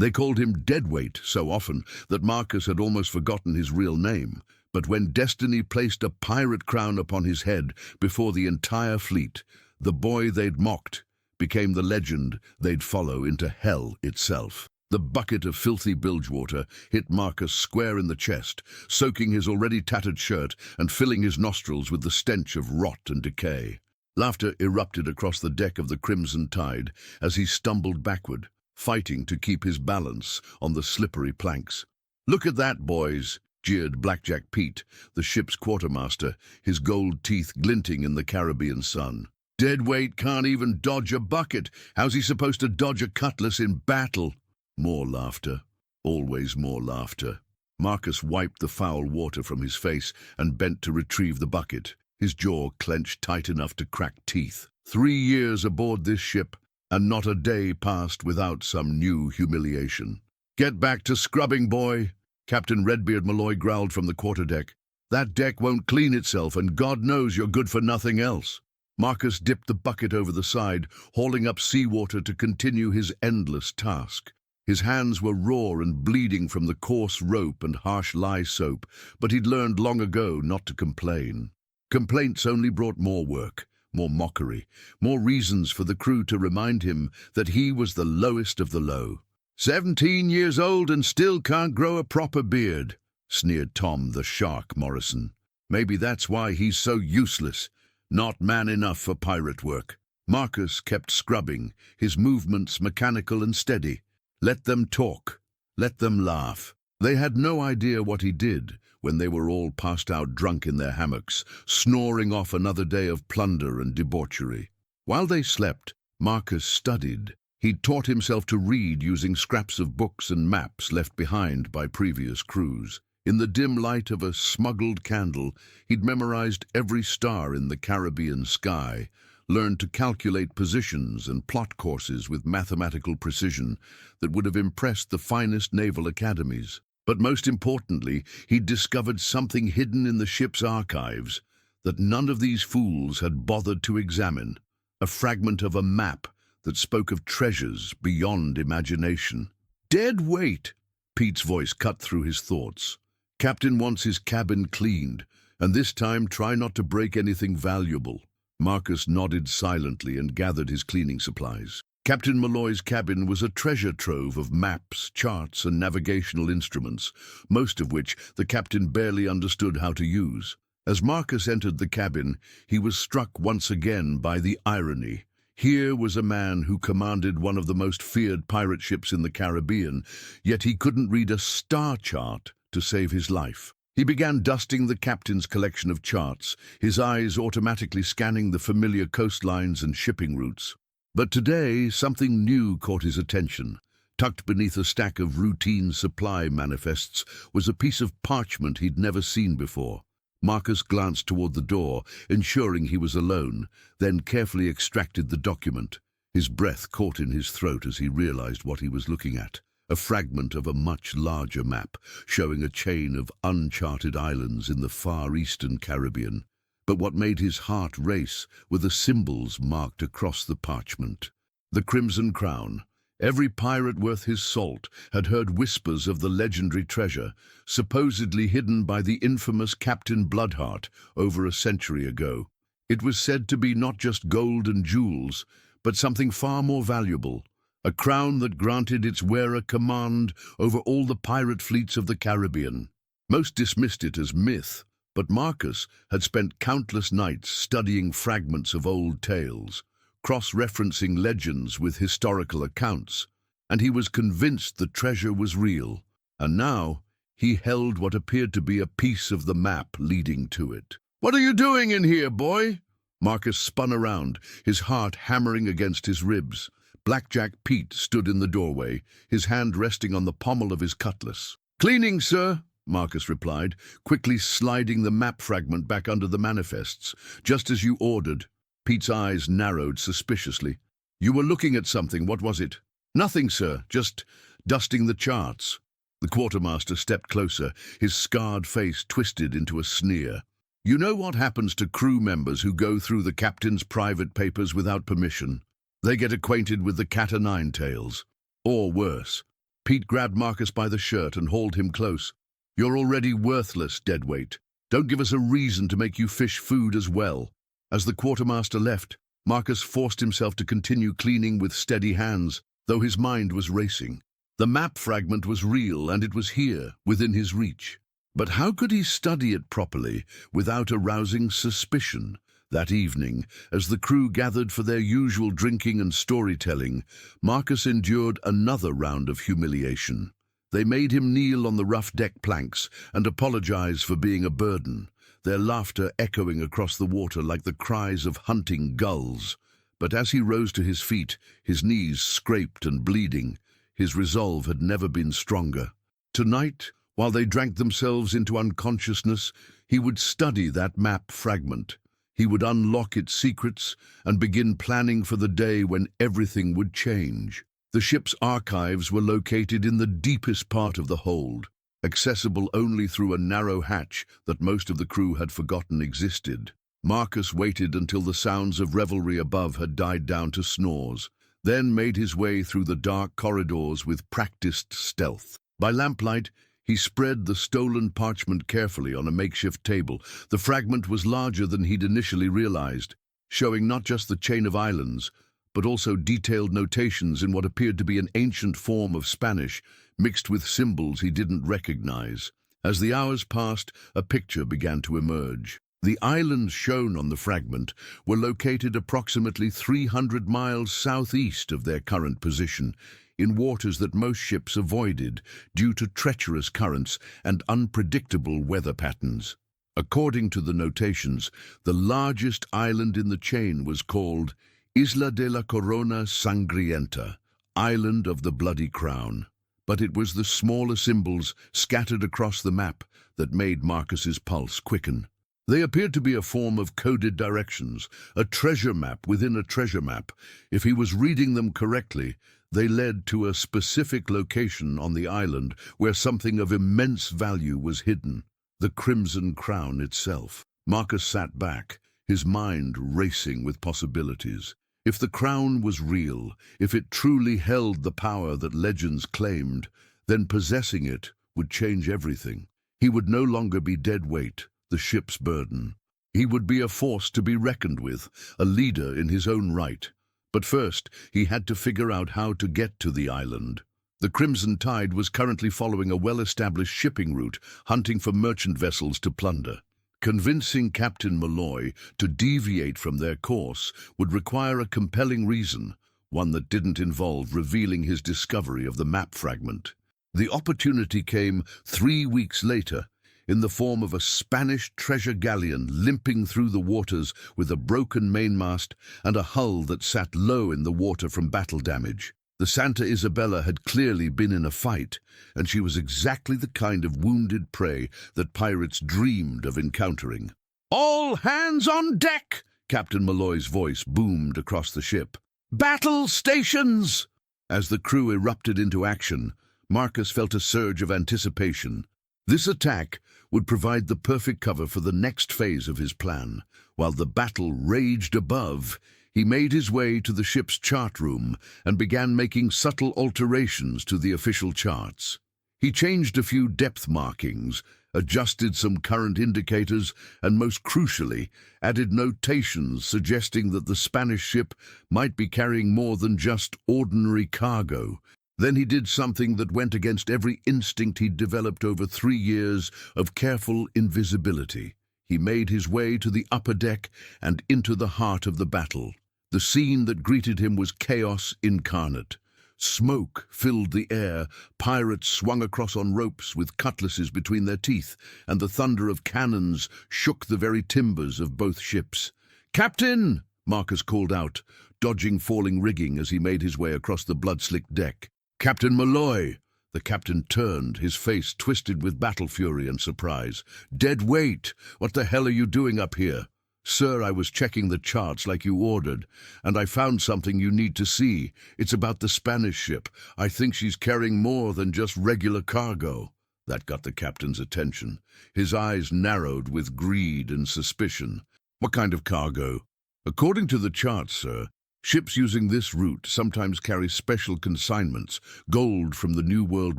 They called him Deadweight so often that Marcus had almost forgotten his real name. But when destiny placed a pirate crown upon his head before the entire fleet, the boy they'd mocked became the legend they'd follow into hell itself. The bucket of filthy bilgewater hit Marcus square in the chest, soaking his already tattered shirt and filling his nostrils with the stench of rot and decay. Laughter erupted across the deck of the Crimson Tide as he stumbled backward, fighting to keep his balance on the slippery planks. "Look at that, boys," jeered Blackjack Pete, the ship's quartermaster, his gold teeth glinting in the Caribbean sun. "Deadweight can't even dodge a bucket. How's he supposed to dodge a cutlass in battle?" More laughter. Always more laughter. Marcus wiped the foul water from his face and bent to retrieve the bucket, his jaw clenched tight enough to crack teeth. 3 years aboard this ship, and not a day passed without some new humiliation. "Get back to scrubbing, boy," Captain Redbeard Malloy growled from the quarterdeck. "That deck won't clean itself, and God knows you're good for nothing else." Marcus dipped the bucket over the side, hauling up seawater to continue his endless task. His hands were raw and bleeding from the coarse rope and harsh lye soap, but he'd learned long ago not to complain. Complaints only brought more work, more mockery, more reasons for the crew to remind him that he was the lowest of the low. 17 years old and still can't grow a proper beard," sneered Tom the Shark Morrison. "Maybe that's why he's so useless, not man enough for pirate work." Marcus kept scrubbing, his movements mechanical and steady. Let them talk. Let them laugh. They had no idea what he did when they were all passed out drunk in their hammocks, snoring off another day of plunder and debauchery. While they slept, Marcus studied. He'd taught himself to read using scraps of books and maps left behind by previous crews. In the dim light of a smuggled candle, he'd memorized every star in the Caribbean sky, learned to calculate positions and plot courses with mathematical precision that would have impressed the finest naval academies. But most importantly, he'd discovered something hidden in the ship's archives that none of these fools had bothered to examine, a fragment of a map that spoke of treasures beyond imagination. "Dead weight!" Pete's voice cut through his thoughts. "Captain wants his cabin cleaned, and this time try not to break anything valuable." Marcus nodded silently and gathered his cleaning supplies. Captain Malloy's cabin was a treasure trove of maps, charts, and navigational instruments, most of which the captain barely understood how to use. As Marcus entered the cabin, he was struck once again by the irony. Here was a man who commanded one of the most feared pirate ships in the Caribbean, yet he couldn't read a star chart to save his life. He began dusting the captain's collection of charts, his eyes automatically scanning the familiar coastlines and shipping routes. But today, something new caught his attention. Tucked beneath a stack of routine supply manifests was a piece of parchment he'd never seen before. Marcus glanced toward the door, ensuring he was alone, then carefully extracted the document. His breath caught in his throat as he realized what he was looking at. A fragment of a much larger map, showing a chain of uncharted islands in the far eastern Caribbean. But what made his heart race were the symbols marked across the parchment. The Crimson Crown. Every pirate worth his salt had heard whispers of the legendary treasure, supposedly hidden by the infamous Captain Bloodheart over a century ago. It was said to be not just gold and jewels, but something far more valuable. A crown that granted its wearer command over all the pirate fleets of the Caribbean. Most dismissed it as myth, but Marcus had spent countless nights studying fragments of old tales, cross-referencing legends with historical accounts, and he was convinced the treasure was real. And now he held what appeared to be a piece of the map leading to it. "What are you doing in here, boy?" Marcus spun around, his heart hammering against his ribs. Blackjack Pete stood in the doorway, his hand resting on the pommel of his cutlass. "Cleaning, sir," Marcus replied, quickly sliding the map fragment back under the manifests. "Just as you ordered." Pete's eyes narrowed suspiciously. "You were looking at something. What was it?" "Nothing, sir. Just dusting the charts." The quartermaster stepped closer, his scarred face twisted into a sneer. "You know what happens to crew members who go through the captain's private papers without permission? They get acquainted with the cat-o'-nine tails. Or worse. Pete grabbed Marcus by the shirt and hauled him close. "You're already worthless, deadweight. Don't give us a reason to make you fish food as well." As the quartermaster left, Marcus forced himself to continue cleaning with steady hands, though his mind was racing. The map fragment was real, and it was here, within his reach. But how could he study it properly without arousing suspicion? That evening, as the crew gathered for their usual drinking and storytelling, Marcus endured another round of humiliation. They made him kneel on the rough deck planks and apologize for being a burden, their laughter echoing across the water like the cries of hunting gulls. But as he rose to his feet, his knees scraped and bleeding, his resolve had never been stronger. Tonight, while they drank themselves into unconsciousness, he would study that map fragment. He would unlock its secrets and begin planning for the day when everything would change. The ship's archives were located in the deepest part of the hold, accessible only through a narrow hatch that most of the crew had forgotten existed. Marcus waited until the sounds of revelry above had died down to snores, then made his way through the dark corridors with practiced stealth. By lamplight, he spread the stolen parchment carefully on a makeshift table. The fragment was larger than he'd initially realized, showing not just the chain of islands, but also detailed notations in what appeared to be an ancient form of Spanish, mixed with symbols he didn't recognize. As the hours passed, a picture began to emerge. The islands shown on the fragment were located approximately 300 miles southeast of their current position, in waters that most ships avoided due to treacherous currents and unpredictable weather patterns. According to the notations, the largest island in the chain was called Isla de la Corona Sangrienta, Island of the Bloody Crown. But it was the smaller symbols scattered across the map that made Marcus's pulse quicken. They appeared to be a form of coded directions, a treasure map within a treasure map. If he was reading them correctly, they led to a specific location on the island where something of immense value was hidden, the Crimson Crown itself. Marcus sat back, his mind racing with possibilities. If the crown was real, if it truly held the power that legends claimed, then possessing it would change everything. He would no longer be dead weight, the ship's burden. He would be a force to be reckoned with, a leader in his own right. But first, he had to figure out how to get to the island. The Crimson Tide was currently following a well-established shipping route, hunting for merchant vessels to plunder. Convincing Captain Malloy to deviate from their course would require a compelling reason, one that didn't involve revealing his discovery of the map fragment. The opportunity came 3 weeks later, in the form of a Spanish treasure galleon limping through the waters with a broken mainmast and a hull that sat low in the water from battle damage. The Santa Isabella had clearly been in a fight, and she was exactly the kind of wounded prey that pirates dreamed of encountering. "All hands on deck!" Captain Malloy's voice boomed across the ship. "Battle stations!" As the crew erupted into action, Marcus felt a surge of anticipation. This attack would provide the perfect cover for the next phase of his plan. While the battle raged above, he made his way to the ship's chart room and began making subtle alterations to the official charts. He changed a few depth markings, adjusted some current indicators, and most crucially, added notations suggesting that the Spanish ship might be carrying more than just ordinary cargo. Then he did something that went against every instinct he'd developed over 3 years of careful invisibility. He made his way to the upper deck and into the heart of the battle. The scene that greeted him was chaos incarnate. Smoke filled the air, pirates swung across on ropes with cutlasses between their teeth, and the thunder of cannons shook the very timbers of both ships. "Captain!" Marcus called out, dodging falling rigging as he made his way across the blood-slicked deck. "Captain Malloy!" The captain turned, his face twisted with battle fury and surprise. "Dead weight! What the hell are you doing up here?" "Sir, I was checking the charts like you ordered, and I found something you need to see. It's about the Spanish ship. I think she's carrying more than just regular cargo." That got the captain's attention. His eyes narrowed with greed and suspicion. "What kind of cargo?" "According to the charts, sir, Ships using this route sometimes carry special consignments, gold from the New World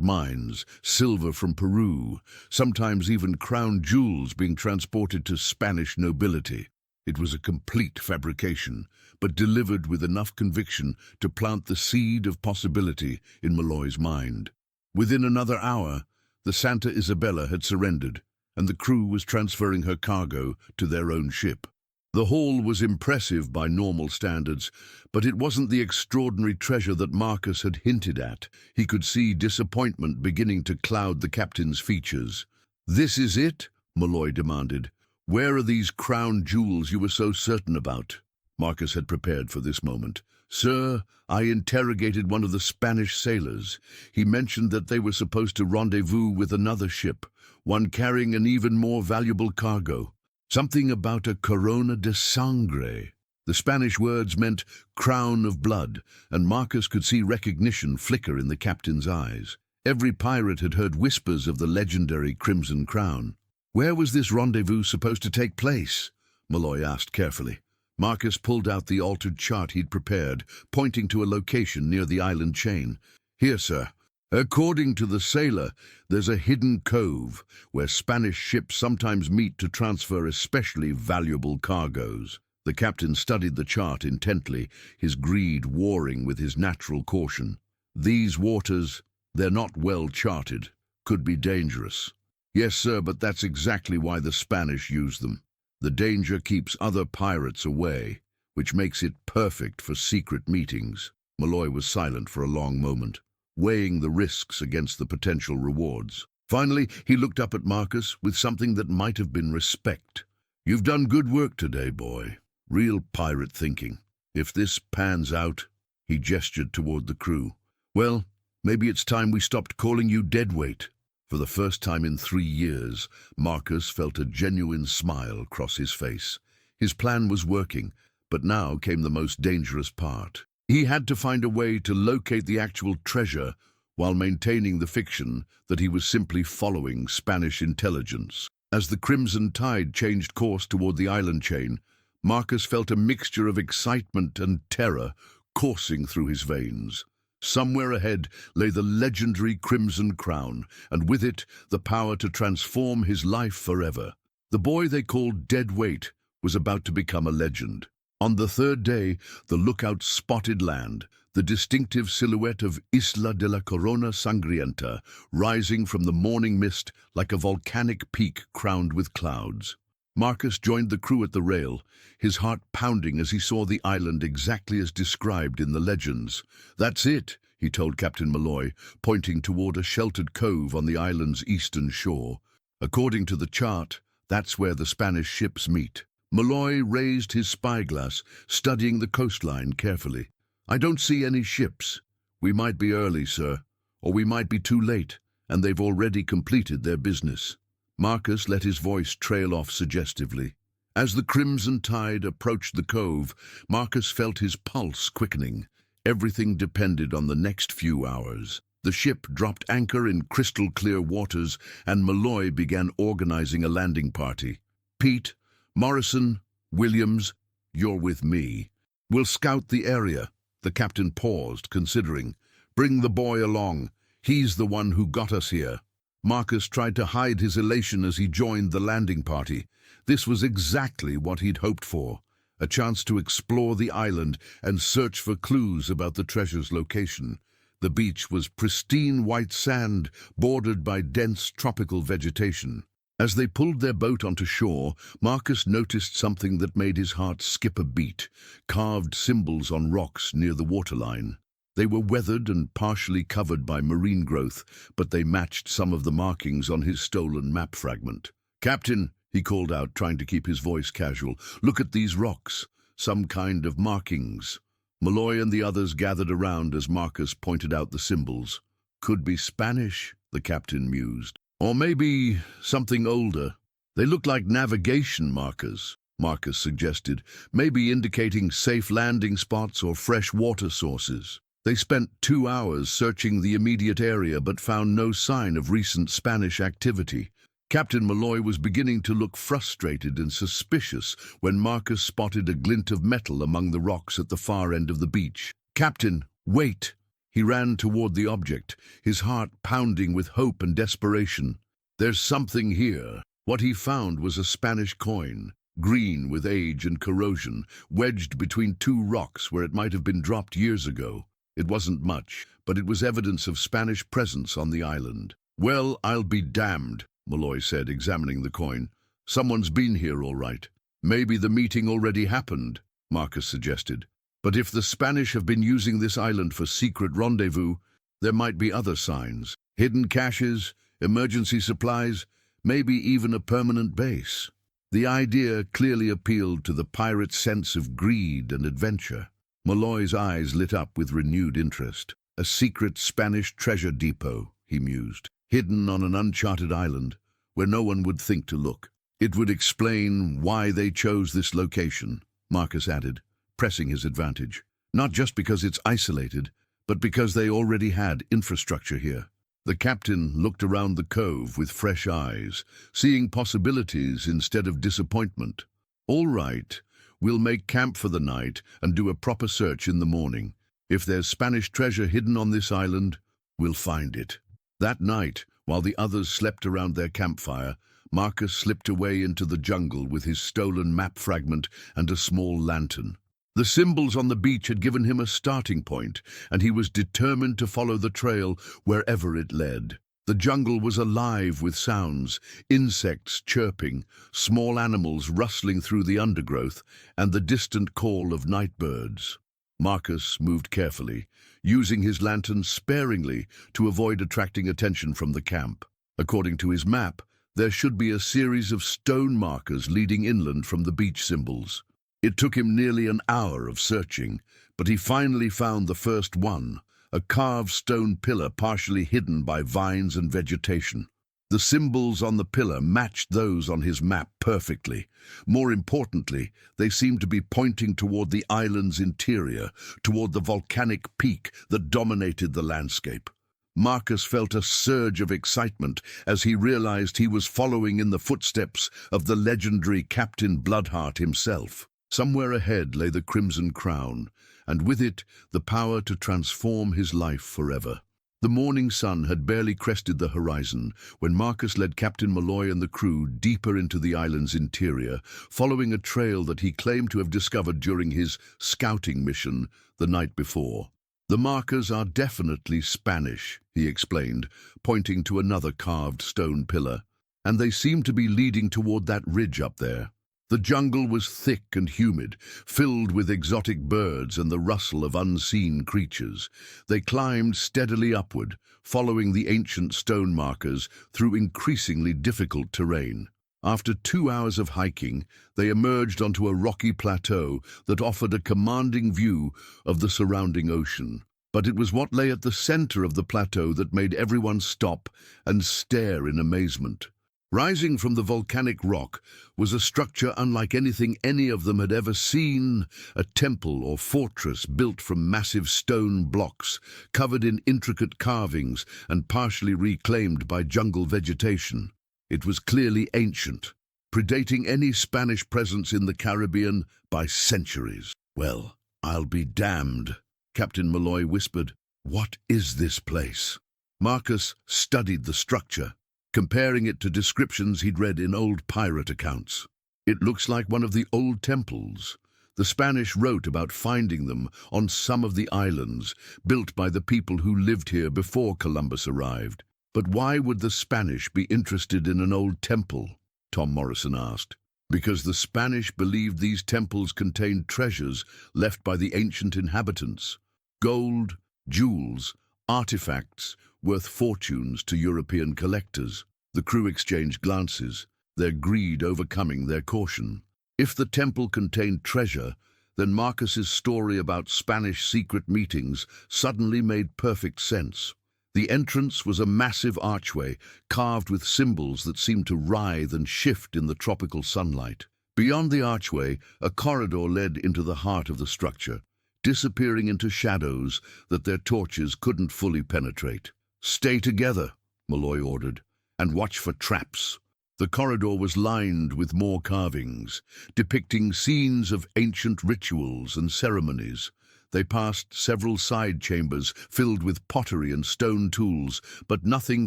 mines, silver from Peru, sometimes even crown jewels being transported to Spanish nobility. It was a complete fabrication, but delivered with enough conviction to plant the seed of possibility in Malloy's mind. Within another hour, the Santa Isabella had surrendered, and the crew was transferring her cargo to their own ship. The haul was impressive by normal standards, but it wasn't the extraordinary treasure that Marcus had hinted at. He could see disappointment beginning to cloud the captain's features. "This is it?" Malloy demanded. "Where are these crown jewels you were so certain about?" Marcus had prepared for this moment. "Sir, I interrogated one of the Spanish sailors. He mentioned that they were supposed to rendezvous with another ship, one carrying an even more valuable cargo. Something about a corona de sangre." The Spanish words meant crown of blood, and Marcus could see recognition flicker in the captain's eyes. Every pirate had heard whispers of the legendary Crimson Crown. "Where was this rendezvous supposed to take place?" Malloy asked carefully. Marcus pulled out the altered chart he'd prepared, pointing to a location near the island chain. "Here, sir. According to the sailor, there's a hidden cove where Spanish ships sometimes meet to transfer especially valuable cargoes." The captain studied the chart intently, his greed warring with his natural caution. "These waters, they're not well charted. Could be dangerous." "Yes, sir, but that's exactly why the Spanish use them. The danger keeps other pirates away, which makes it perfect for secret meetings." Malloy was silent for a long moment, weighing the risks against the potential rewards. Finally, he looked up at Marcus with something that might have been respect. "You've done good work today, boy. Real pirate thinking. If this pans out," he gestured toward the crew, "well, maybe it's time we stopped calling you deadweight." For the first time in 3 years, Marcus felt a genuine smile cross his face. His plan was working, but now came the most dangerous part. He had to find a way to locate the actual treasure while maintaining the fiction that he was simply following Spanish intelligence. As the Crimson Tide changed course toward the island chain, Marcus felt a mixture of excitement and terror coursing through his veins. Somewhere ahead lay the legendary Crimson Crown, and with it the power to transform his life forever. The boy they called Deadweight was about to become a legend. On the third day, the lookout spotted land, the distinctive silhouette of Isla de la Corona Sangrienta, rising from the morning mist like a volcanic peak crowned with clouds. Marcus joined the crew at the rail, his heart pounding as he saw the island exactly as described in the legends. "That's it," he told Captain Malloy, pointing toward a sheltered cove on the island's eastern shore. "According to the chart, that's where the Spanish ships meet." Malloy raised his spyglass, studying the coastline carefully. "I don't see any ships. We might be early, sir, or we might be too late, and they've already completed their business." Marcus let his voice trail off suggestively. As the Crimson Tide approached the cove, Marcus felt his pulse quickening. Everything depended on the next few hours. The ship dropped anchor in crystal-clear waters, and Malloy began organizing a landing party. "Pete, Morrison, Williams, you're with me. We'll scout the area." The captain paused, considering. "Bring the boy along. He's the one who got us here." Marcus tried to hide his elation as he joined the landing party. This was exactly what he'd hoped for, a chance to explore the island and search for clues about the treasure's location. The beach was pristine white sand, bordered by dense tropical vegetation. As they pulled their boat onto shore, Marcus noticed something that made his heart skip a beat: carved symbols on rocks near the waterline. They were weathered and partially covered by marine growth, but they matched some of the markings on his stolen map fragment. "Captain," he called out, trying to keep his voice casual, "look at these rocks. Some kind of markings." Malloy and the others gathered around as Marcus pointed out the symbols. "Could be Spanish," the captain mused. "Or maybe something older. They look like navigation markers," Marcus suggested, "maybe indicating safe landing spots or fresh water sources." They spent 2 hours searching the immediate area but found no sign of recent Spanish activity. Captain Malloy was beginning to look frustrated and suspicious when Marcus spotted a glint of metal among the rocks at the far end of the beach. "Captain, wait!" He ran toward the object, his heart pounding with hope and desperation. "There's something here." What he found was a Spanish coin, green with age and corrosion, wedged between two rocks where it might have been dropped years ago. It wasn't much, but it was evidence of Spanish presence on the island. "Well, I'll be damned," Malloy said, examining the coin. "Someone's been here, all right." "Maybe the meeting already happened," Marcus suggested. "But if the Spanish have been using this island for secret rendezvous, there might be other signs. Hidden caches, emergency supplies, maybe even a permanent base." The idea clearly appealed to the pirate's sense of greed and adventure. Malloy's eyes lit up with renewed interest. "A secret Spanish treasure depot," he mused, "hidden on an uncharted island where no one would think to look. It would explain why they chose this location," Marcus added, pressing his advantage. "Not just because it's isolated, but because they already had infrastructure here." The captain looked around the cove with fresh eyes, seeing possibilities instead of disappointment. "All right, we'll make camp for the night and do a proper search in the morning. If there's Spanish treasure hidden on this island, we'll find it." That night, while the others slept around their campfire, Marcus slipped away into the jungle with his stolen map fragment and a small lantern. The symbols on the beach had given him a starting point, and he was determined to follow the trail wherever it led. The jungle was alive with sounds, insects chirping, small animals rustling through the undergrowth, and the distant call of night birds. Marcus moved carefully, using his lantern sparingly to avoid attracting attention from the camp. According to his map, there should be a series of stone markers leading inland from the beach symbols. It took him nearly an hour of searching, but he finally found the first one, a carved stone pillar partially hidden by vines and vegetation. The symbols on the pillar matched those on his map perfectly. More importantly, they seemed to be pointing toward the island's interior, toward the volcanic peak that dominated the landscape. Marcus felt a surge of excitement as he realized he was following in the footsteps of the legendary Captain Bloodheart himself. Somewhere ahead lay the Crimson Crown, and with it the power to transform his life forever. The morning sun had barely crested the horizon when Marcus led Captain Malloy and the crew deeper into the island's interior, following a trail that he claimed to have discovered during his scouting mission the night before. "The markers are definitely Spanish," he explained, pointing to another carved stone pillar, "and they seem to be leading toward that ridge up there." The jungle was thick and humid, filled with exotic birds and the rustle of unseen creatures. They climbed steadily upward, following the ancient stone markers through increasingly difficult terrain. After 2 hours of hiking, they emerged onto a rocky plateau that offered a commanding view of the surrounding ocean. But it was what lay at the center of the plateau that made everyone stop and stare in amazement. Rising from the volcanic rock was a structure unlike anything any of them had ever seen, a temple or fortress built from massive stone blocks, covered in intricate carvings and partially reclaimed by jungle vegetation. It was clearly ancient, predating any Spanish presence in the Caribbean by centuries. "Well, I'll be damned," Captain Malloy whispered. "What is this place?" Marcus studied the structure, comparing it to descriptions he'd read in old pirate accounts. "It looks like one of the old temples. The Spanish wrote about finding them on some of the islands, built by the people who lived here before Columbus arrived. But why would the Spanish be interested in an old temple?" Tom Morrison asked. "Because the Spanish believed these temples contained treasures left by the ancient inhabitants. Gold, jewels, artifacts worth fortunes to European collectors." The crew exchanged glances, their greed overcoming their caution. If the temple contained treasure, then Marcus's story about Spanish secret meetings suddenly made perfect sense. The entrance was a massive archway, carved with symbols that seemed to writhe and shift in the tropical sunlight. Beyond the archway, a corridor led into the heart of the structure, disappearing into shadows that their torches couldn't fully penetrate. "Stay together," Malloy ordered, "and watch for traps." The corridor was lined with more carvings, depicting scenes of ancient rituals and ceremonies. They passed several side chambers filled with pottery and stone tools, but nothing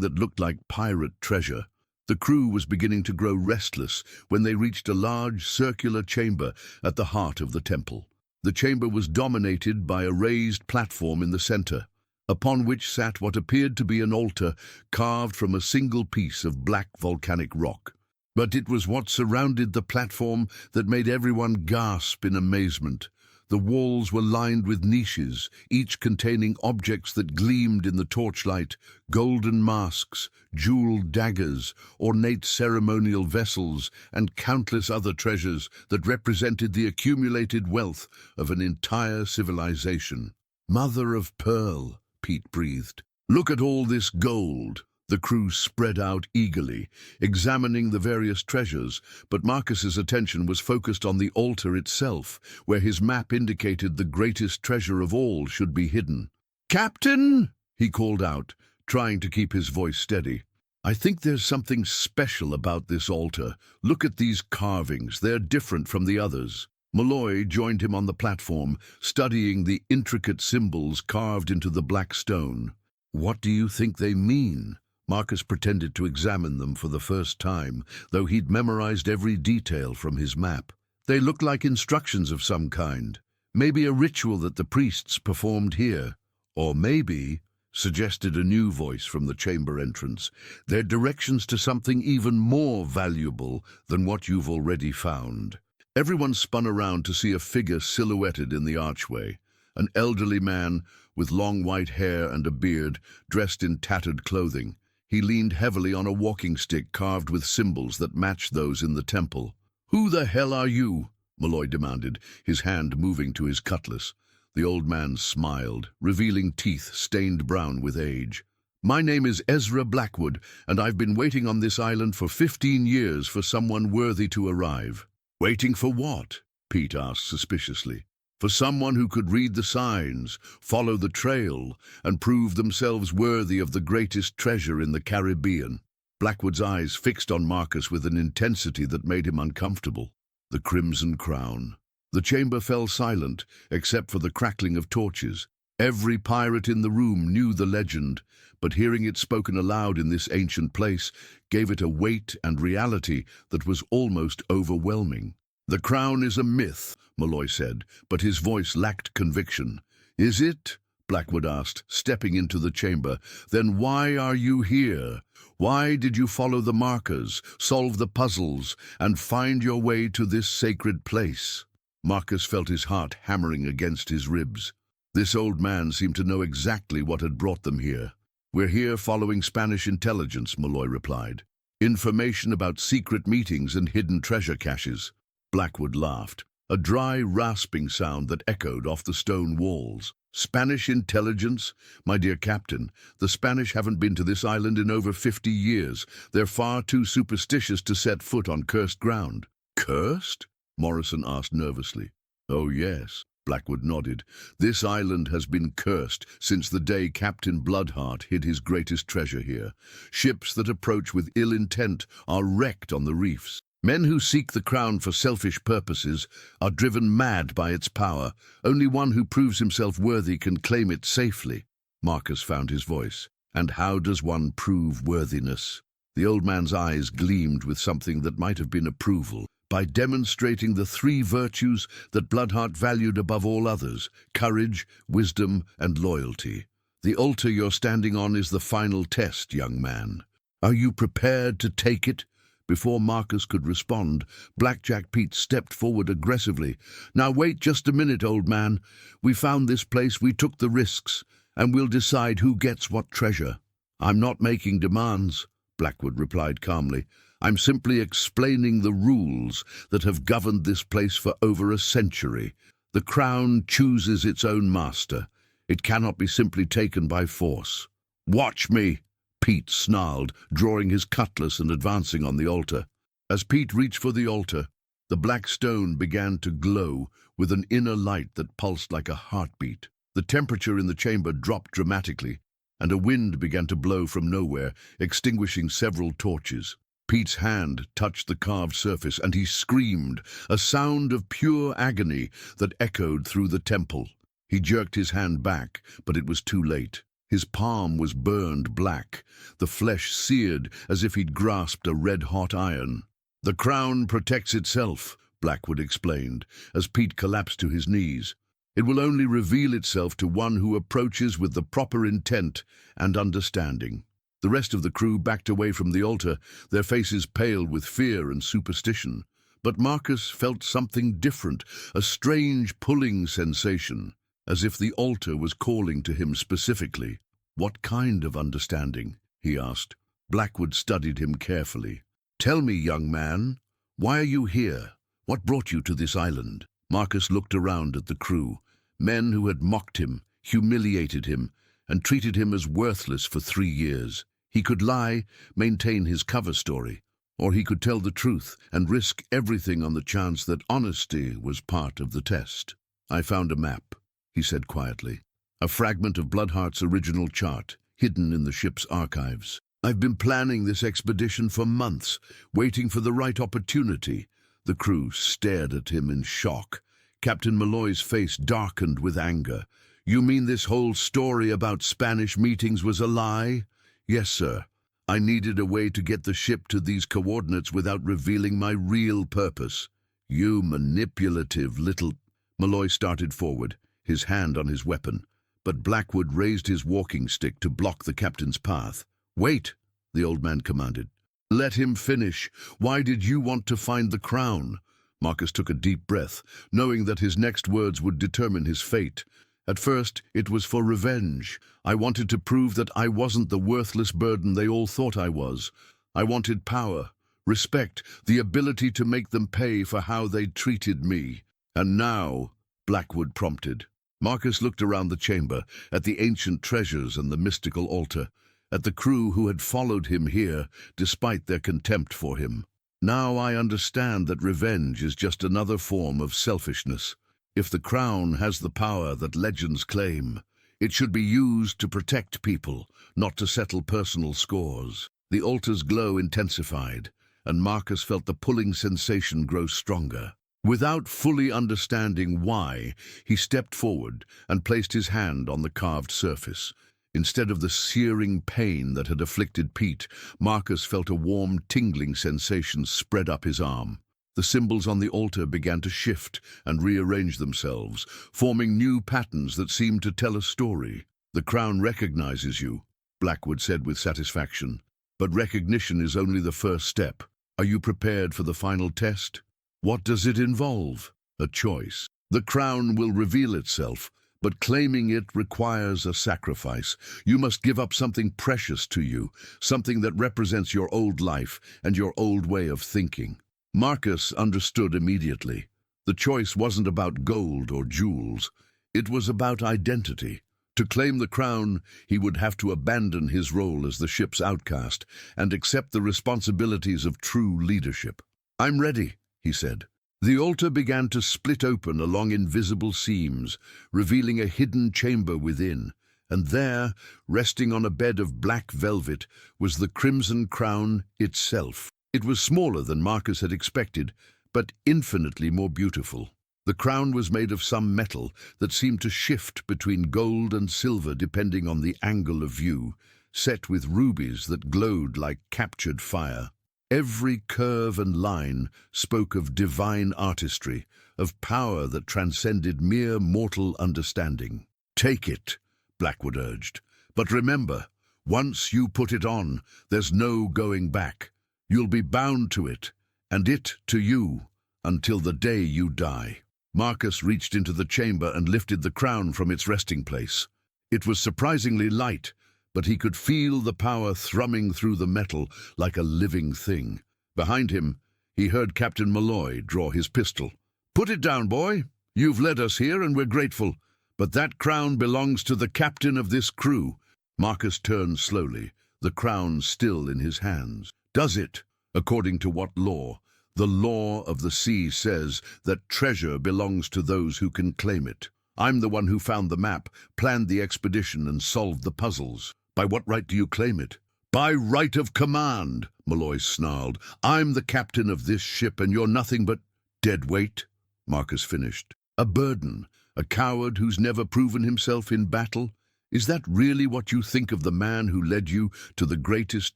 that looked like pirate treasure. The crew was beginning to grow restless when they reached a large circular chamber at the heart of the temple. The chamber was dominated by a raised platform in the center, upon which sat what appeared to be an altar carved from a single piece of black volcanic rock. But it was what surrounded the platform that made everyone gasp in amazement. The walls were lined with niches, each containing objects that gleamed in the torchlight: golden masks, jeweled daggers, ornate ceremonial vessels, and countless other treasures that represented the accumulated wealth of an entire civilization. "Mother of pearl," Pete breathed. "Look at all this gold." The crew spread out eagerly, examining the various treasures, but Marcus's attention was focused on the altar itself, where his map indicated the greatest treasure of all should be hidden. "Captain!" he called out, trying to keep his voice steady. "I think there's something special about this altar. Look at these carvings. They're different from the others." Malloy joined him on the platform, studying the intricate symbols carved into the black stone. "What do you think they mean?" Marcus pretended to examine them for the first time, though he'd memorized every detail from his map. "They look like instructions of some kind. Maybe a ritual that the priests performed here. Or maybe," suggested a new voice from the chamber entrance, "they're directions to something even more valuable than what you've already found." Everyone spun around to see a figure silhouetted in the archway. An elderly man with long white hair and a beard, dressed in tattered clothing. He leaned heavily on a walking stick carved with symbols that matched those in the temple. "Who the hell are you?" Malloy demanded, his hand moving to his cutlass. The old man smiled, revealing teeth stained brown with age. "My name is Ezra Blackwood, and I've been waiting on this island for 15 years for someone worthy to arrive." "Waiting for what?" Pete asked suspiciously. "For someone who could read the signs, follow the trail, and prove themselves worthy of the greatest treasure in the Caribbean." Blackwood's eyes fixed on Marcus with an intensity that made him uncomfortable. The Crimson Crown. The chamber fell silent, except for the crackling of torches. Every pirate in the room knew the legend, but hearing it spoken aloud in this ancient place gave it a weight and reality that was almost overwhelming. "The crown is a myth," Malloy said, but his voice lacked conviction. "Is it?" Blackwood asked, stepping into the chamber. "Then why are you here? Why did you follow the markers, solve the puzzles, and find your way to this sacred place?" Marcus felt his heart hammering against his ribs. This old man seemed to know exactly what had brought them here. "We're here following Spanish intelligence," Malloy replied. "Information about secret meetings and hidden treasure caches." Blackwood laughed, a dry, rasping sound that echoed off the stone walls. "Spanish intelligence? My dear Captain, the Spanish haven't been to this island in over 50 years. They're far too superstitious to set foot on cursed ground." "Cursed?" Morrison asked nervously. "Oh, yes," Blackwood nodded. "This island has been cursed since the day Captain Bloodheart hid his greatest treasure here. Ships that approach with ill intent are wrecked on the reefs. Men who seek the crown for selfish purposes are driven mad by its power. Only one who proves himself worthy can claim it safely." Marcus found his voice. "And how does one prove worthiness?" The old man's eyes gleamed with something that might have been approval. "By demonstrating the 3 virtues that Bloodheart valued above all others: courage, wisdom, and loyalty. The altar you're standing on is the final test, young man. Are you prepared to take it?" Before Marcus could respond, Blackjack Pete stepped forward aggressively. "Now wait just a minute, old man. We found this place, we took the risks, and we'll decide who gets what treasure." "I'm not making demands," Blackwood replied calmly. "I'm simply explaining the rules that have governed this place for over a century. The crown chooses its own master. It cannot be simply taken by force." "Watch me!" Pete snarled, drawing his cutlass and advancing on the altar. As Pete reached for the altar, the black stone began to glow with an inner light that pulsed like a heartbeat. The temperature in the chamber dropped dramatically, and a wind began to blow from nowhere, extinguishing several torches. Pete's hand touched the carved surface, and he screamed, a sound of pure agony that echoed through the temple. He jerked his hand back, but it was too late. His palm was burned black, the flesh seared as if he'd grasped a red-hot iron. "The crown protects itself," Blackwood explained, as Pete collapsed to his knees. "It will only reveal itself to one who approaches with the proper intent and understanding." The rest of the crew backed away from the altar, their faces pale with fear and superstition. But Marcus felt something different, a strange pulling sensation, as if the altar was calling to him specifically. "What kind of understanding?" he asked. Blackwood studied him carefully. "Tell me, young man, why are you here? What brought you to this island?" Marcus looked around at the crew, men who had mocked him, humiliated him, and treated him as worthless for 3 years. He could lie, maintain his cover story, or he could tell the truth and risk everything on the chance that honesty was part of the test. "I found a map," he said quietly, "a fragment of Bloodheart's original chart, hidden in the ship's archives. I've been planning this expedition for months, waiting for the right opportunity." The crew stared at him in shock. Captain Malloy's face darkened with anger. "You mean this whole story about Spanish meetings was a lie?" "Yes, sir. I needed a way to get the ship to these coordinates without revealing my real purpose." "You manipulative little—" Malloy started forward, his hand on his weapon, but Blackwood raised his walking stick to block the captain's path. "Wait," the old man commanded. "Let him finish. Why did you want to find the crown?" Marcus took a deep breath, knowing that his next words would determine his fate. "At first, it was for revenge. I wanted to prove that I wasn't the worthless burden they all thought I was. I wanted power, respect, the ability to make them pay for how they'd treated me. And now," Blackwood prompted. Marcus looked around the chamber, at the ancient treasures and the mystical altar, at the crew who had followed him here, despite their contempt for him. "Now I understand that revenge is just another form of selfishness. If the crown has the power that legends claim, it should be used to protect people, not to settle personal scores." The altar's glow intensified, and Marcus felt the pulling sensation grow stronger. Without fully understanding why, he stepped forward and placed his hand on the carved surface. Instead of the searing pain that had afflicted Pete, Marcus felt a warm, tingling sensation spread up his arm. The symbols on the altar began to shift and rearrange themselves, forming new patterns that seemed to tell a story. "The crown recognizes you," Blackwood said with satisfaction. "But recognition is only the first step. Are you prepared for the final test? What does it involve? A choice. The crown will reveal itself, but claiming it requires a sacrifice. You must give up something precious to you, something that represents your old life and your old way of thinking." Marcus understood immediately. The choice wasn't about gold or jewels. It was about identity. To claim the crown, he would have to abandon his role as the ship's outcast and accept the responsibilities of true leadership. "I'm ready," he said. The altar began to split open along invisible seams, revealing a hidden chamber within, and there, resting on a bed of black velvet, was the crimson crown itself. It was smaller than Marcus had expected, but infinitely more beautiful. The crown was made of some metal that seemed to shift between gold and silver depending on the angle of view, set with rubies that glowed like captured fire. Every curve and line spoke of divine artistry, of power that transcended mere mortal understanding. "Take it," Blackwood urged. "But remember, once you put it on, there's no going back. You'll be bound to it, and it to you, until the day you die." Marcus reached into the chamber and lifted the crown from its resting place. It was surprisingly light, but he could feel the power thrumming through the metal like a living thing. Behind him, he heard Captain Malloy draw his pistol. "Put it down, boy. You've led us here and we're grateful. But that crown belongs to the captain of this crew." Marcus turned slowly, the crown still in his hands. "Does it? According to what law? The law of the sea says that treasure belongs to those who can claim it. I'm the one who found the map, planned the expedition, and solved the puzzles. By what right do you claim it?" "By right of command," Malloy snarled. "I'm the captain of this ship, and you're nothing but dead weight," Marcus finished. "A burden, a coward who's never proven himself in battle. Is that really what you think of the man who led you to the greatest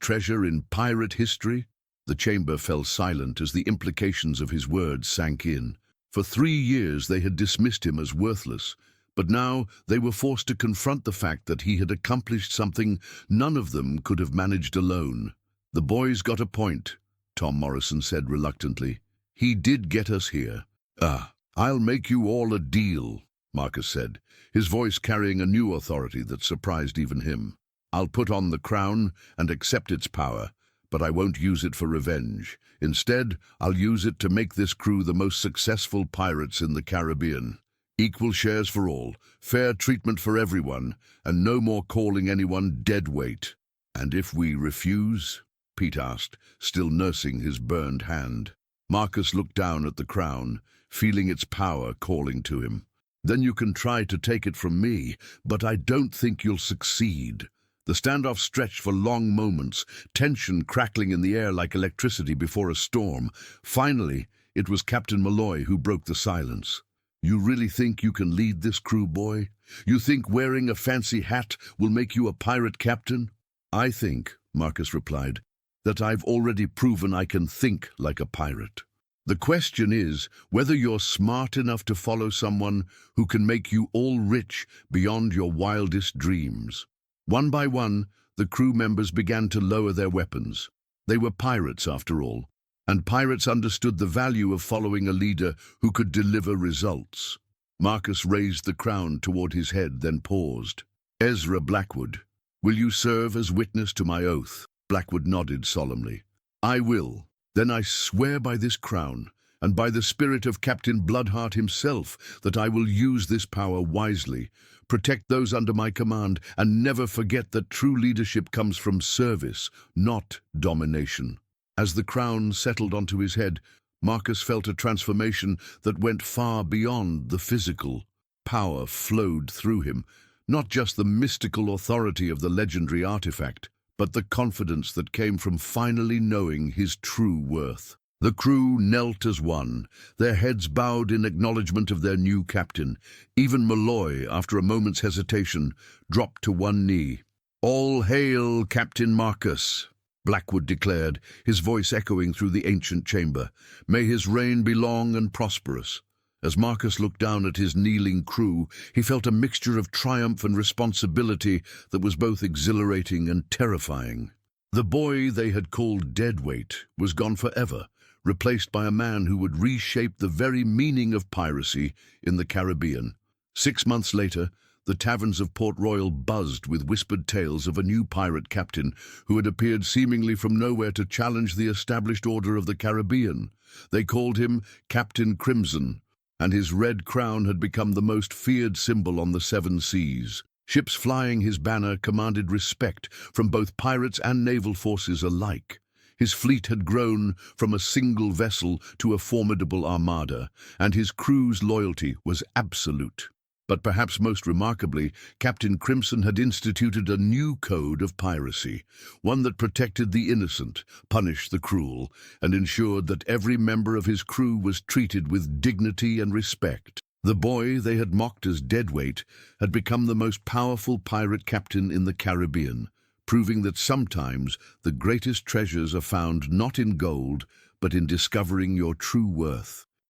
treasure in pirate history?" The chamber fell silent as the implications of his words sank in. For 3 years they had dismissed him as worthless, but now they were forced to confront the fact that he had accomplished something none of them could have managed alone. "The boy's got a point," Tom Morrison said reluctantly. "He did get us here." "I'll make you all a deal," Marcus said, his voice carrying a new authority that surprised even him. "I'll put on the crown and accept its power, but I won't use it for revenge. Instead, I'll use it to make this crew the most successful pirates in the Caribbean. Equal shares for all, fair treatment for everyone, and no more calling anyone dead weight." "And if we refuse?" Pete asked, still nursing his burned hand. Marcus looked down at the crown, feeling its power calling to him. "Then you can try to take it from me, but I don't think you'll succeed." The standoff stretched for long moments, tension crackling in the air like electricity before a storm. Finally, it was Captain Malloy who broke the silence. "You really think you can lead this crew, boy? You think wearing a fancy hat will make you a pirate captain?" "I think," Marcus replied, "that I've already proven I can think like a pirate. The question is whether you're smart enough to follow someone who can make you all rich beyond your wildest dreams." One by one, the crew members began to lower their weapons. They were pirates, after all, and pirates understood the value of following a leader who could deliver results. Marcus raised the crown toward his head, then paused. "Ezra Blackwood, will you serve as witness to my oath?" Blackwood nodded solemnly. "I will. Then I swear by this crown, and by the spirit of Captain Bloodheart himself, that I will use this power wisely, protect those under my command, and never forget that true leadership comes from service, not domination." As the crown settled onto his head, Marcus felt a transformation that went far beyond the physical. Power flowed through him, not just the mystical authority of the legendary artifact, but the confidence that came from finally knowing his true worth. The crew knelt as one, their heads bowed in acknowledgement of their new captain. Even Malloy, after a moment's hesitation, dropped to one knee. "All hail, Captain Marcus," Blackwood declared, his voice echoing through the ancient chamber. "May his reign be long and prosperous." As Marcus looked down at his kneeling crew, he felt a mixture of triumph and responsibility that was both exhilarating and terrifying. The boy they had called Deadweight was gone forever, replaced by a man who would reshape the very meaning of piracy in the Caribbean. 6 months later, the taverns of Port Royal buzzed with whispered tales of a new pirate captain who had appeared seemingly from nowhere to challenge the established order of the Caribbean. They called him Captain Crimson, and his red crown had become the most feared symbol on the 7 seas. Ships flying his banner commanded respect from both pirates and naval forces alike. His fleet had grown from a single vessel to a formidable armada, and his crew's loyalty was absolute. But perhaps most remarkably, Captain Crimson had instituted a new code of piracy, one that protected the innocent, punished the cruel, and ensured that every member of his crew was treated with dignity and respect. The boy they had mocked as Deadweight had become the most powerful pirate captain in the Caribbean, proving that sometimes the greatest treasures are found not in gold, but in discovering your true worth.